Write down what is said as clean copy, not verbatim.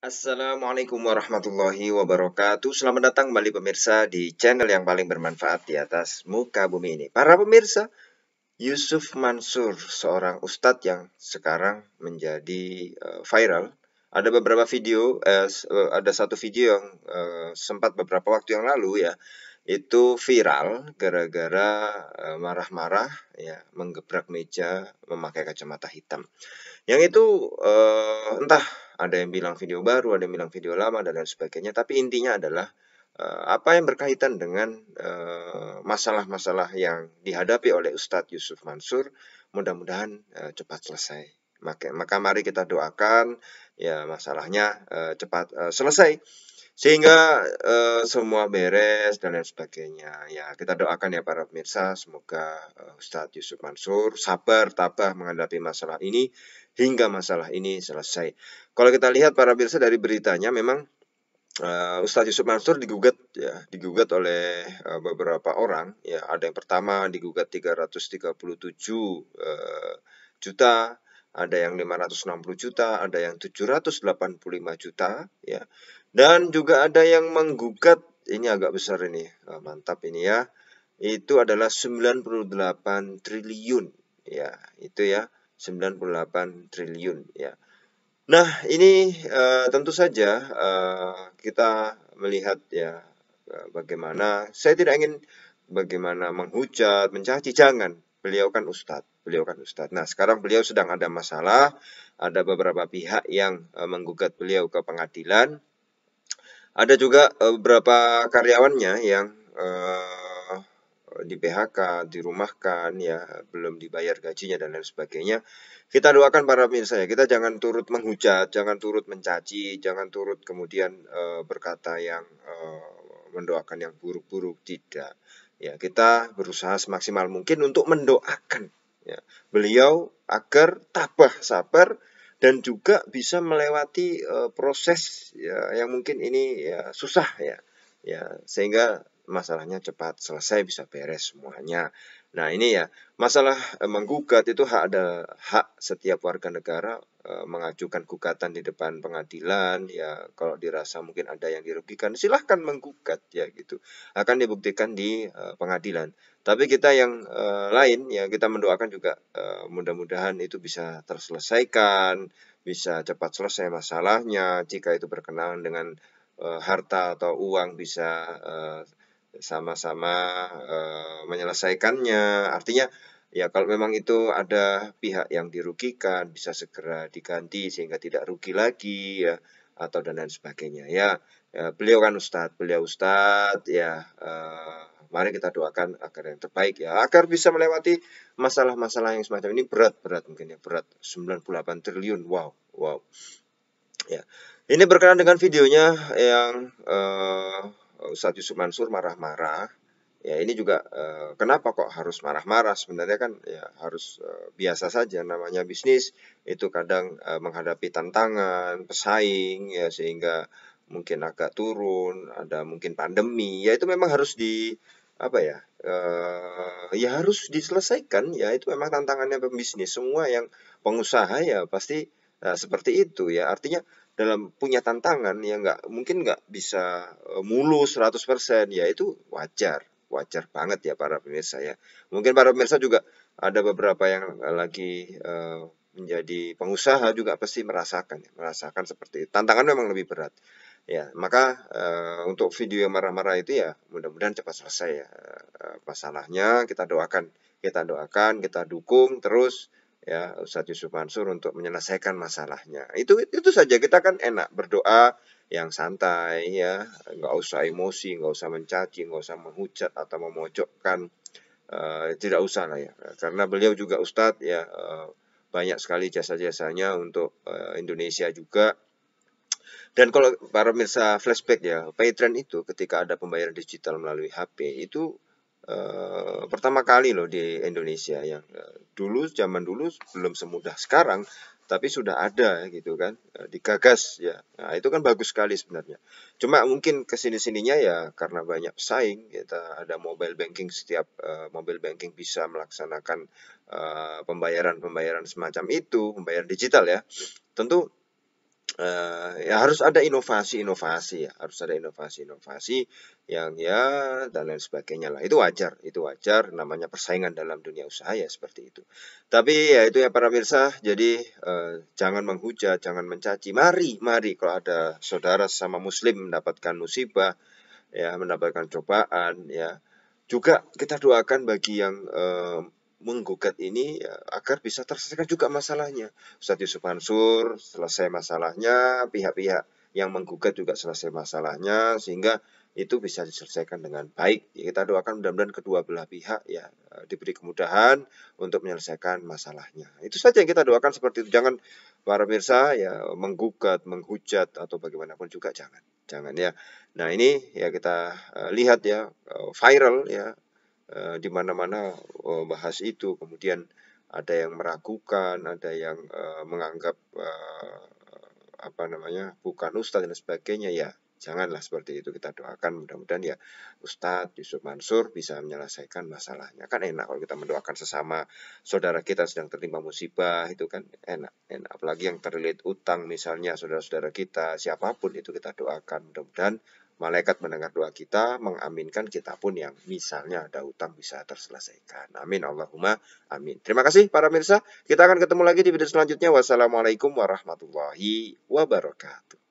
Assalamualaikum warahmatullahi wabarakatuh. Selamat datang kembali pemirsa di channel yang paling bermanfaat di atas muka bumi ini. Para pemirsa, Yusuf Mansur, seorang ustadz yang sekarang menjadi viral. Ada beberapa video, ada satu video yang sempat beberapa waktu yang lalu ya, itu viral gara-gara marah-marah ya, menggebrak meja, memakai kacamata hitam. Yang itu entah ada yang bilang video baru, ada yang bilang video lama dan lain sebagainya. Tapi intinya adalah apa yang berkaitan dengan masalah-masalah yang dihadapi oleh Ustadz Yusuf Mansur, mudah-mudahan cepat selesai. Maka mari kita doakan ya masalahnya cepat selesai sehingga semua beres dan lain sebagainya. Ya, kita doakan ya para pemirsa, semoga Ustadz Yusuf Mansur sabar tabah menghadapi masalah ini hingga masalah ini selesai. Kalau kita lihat para pemirsa dari beritanya, memang Ustadz Yusuf Mansur digugat oleh beberapa orang. Ya, ada yang pertama digugat 337 juta, ada yang 560 juta, ada yang 785 juta, ya. Dan juga ada yang menggugat, ini agak besar ini, mantap ini ya. Itu adalah 98 triliun, ya. Itu ya, 98 triliun, ya. Nah, ini tentu saja kita melihat ya bagaimana, saya tidak ingin bagaimana menghujat, mencaci, jangan. Beliau kan ustadz, beliau kan ustadz. Nah, sekarang beliau sedang ada masalah, ada beberapa pihak yang menggugat beliau ke pengadilan. Ada juga beberapa karyawannya yang di PHK, dirumahkan, ya belum dibayar gajinya dan lain sebagainya. Kita doakan para pemirsa ya, kita jangan turut menghujat, jangan turut mencaci, jangan turut kemudian berkata yang mendoakan yang buruk-buruk, tidak. Ya, kita berusaha semaksimal mungkin untuk mendoakan ya beliau agar tabah sabar dan juga bisa melewati proses ya yang mungkin ini ya susah ya. Ya, sehingga masalahnya cepat selesai, bisa beres semuanya. Nah, ini ya, masalah menggugat itu hak setiap warga negara mengajukan gugatan di depan pengadilan. Ya, kalau dirasa mungkin ada yang dirugikan, silahkan menggugat ya gitu. Akan dibuktikan di pengadilan. Tapi kita yang lain ya, kita mendoakan juga mudah-mudahan itu bisa terselesaikan, bisa cepat selesai masalahnya. Jika itu berkenaan dengan harta atau uang, bisa sama-sama menyelesaikannya. Artinya ya kalau memang itu ada pihak yang dirugikan, bisa segera diganti sehingga tidak rugi lagi ya, atau dan lain sebagainya. Ya, beliau kan beliau ustadz ya, mari kita doakan agar yang terbaik ya, agar bisa melewati masalah-masalah yang semacam ini. Berat mungkin ya, berat 98 triliun. Wow. Ya. Ini berkenaan dengan videonya yang Ustadz Yusuf Mansur marah-marah. Ya, ini juga kenapa kok harus marah-marah? Sebenarnya kan ya harus biasa saja, namanya bisnis itu kadang menghadapi tantangan, pesaing ya, sehingga mungkin agak turun, ada mungkin pandemi. Ya itu memang harus apa ya? Ya harus diselesaikan ya, itu memang tantangannya pembisnis. Semua yang pengusaha ya pasti seperti itu ya. Artinya dalam punya tantangan ya nggak bisa mulus 100% ya, itu wajar banget ya para pemirsa ya. Mungkin para pemirsa juga ada beberapa yang lagi menjadi pengusaha juga pasti merasakan seperti itu. Tantangan memang lebih berat. Ya, maka untuk video yang marah-marah itu ya mudah-mudahan cepat selesai ya masalahnya. Kita dukung terus ya Ustadz Yusuf Mansur untuk menyelesaikan masalahnya. Itu saja, kita kan enak berdoa yang santai ya, nggak usah emosi, nggak usah mencaci, nggak usah menghujat atau memojokkan, tidak usah lah ya, karena beliau juga Ustadz ya, banyak sekali jasa-jasanya untuk Indonesia juga. Dan kalau para pemirsa flashback ya, Paytrend itu ketika ada pembayaran digital melalui HP itu pertama kali loh di Indonesia, yang zaman dulu belum semudah sekarang, tapi sudah ada gitu kan, digagas ya. Nah, itu kan bagus sekali sebenarnya. Cuma mungkin kesini-sininya ya karena banyak pesaing, kita ada mobile banking, setiap mobile banking bisa melaksanakan pembayaran semacam itu, pembayaran digital ya. Tentu Ya harus ada inovasi-inovasi ya, harus ada inovasi-inovasi yang ya dan lain sebagainya lah. Itu wajar namanya persaingan dalam dunia usaha ya seperti itu. Tapi ya itu ya para pemirsa, jadi jangan menghujat, jangan mencaci. Mari kalau ada saudara sama muslim mendapatkan musibah, ya mendapatkan cobaan ya, juga kita doakan bagi yang menggugat ini ya, agar bisa terselesaikan juga masalahnya. Ustadz Yusuf Mansur selesai masalahnya, pihak-pihak yang menggugat juga selesai masalahnya, sehingga itu bisa diselesaikan dengan baik. Ya, kita doakan mudah-mudahan kedua belah pihak ya diberi kemudahan untuk menyelesaikan masalahnya. Itu saja yang kita doakan seperti itu. Jangan para pemirsa ya menggugat, menghujat atau bagaimanapun juga jangan. Jangan ya. Nah, ini ya kita lihat ya viral ya di mana-mana bahas itu, kemudian ada yang meragukan, ada yang menganggap apa namanya bukan ustadz dan sebagainya ya. Janganlah seperti itu, kita doakan mudah-mudahan ya Ustadz Yusuf Mansur bisa menyelesaikan masalahnya. Kan enak kalau kita mendoakan sesama saudara kita sedang tertimpa musibah, itu kan enak. Apalagi yang terlilit utang misalnya saudara-saudara kita, siapapun itu kita doakan mudah-mudahan malaikat mendengar doa kita, mengaminkan kita pun yang misalnya ada utang bisa terselesaikan. Amin Allahumma amin. Terima kasih para pemirsa. Kita akan ketemu lagi di video selanjutnya. Wassalamualaikum warahmatullahi wabarakatuh.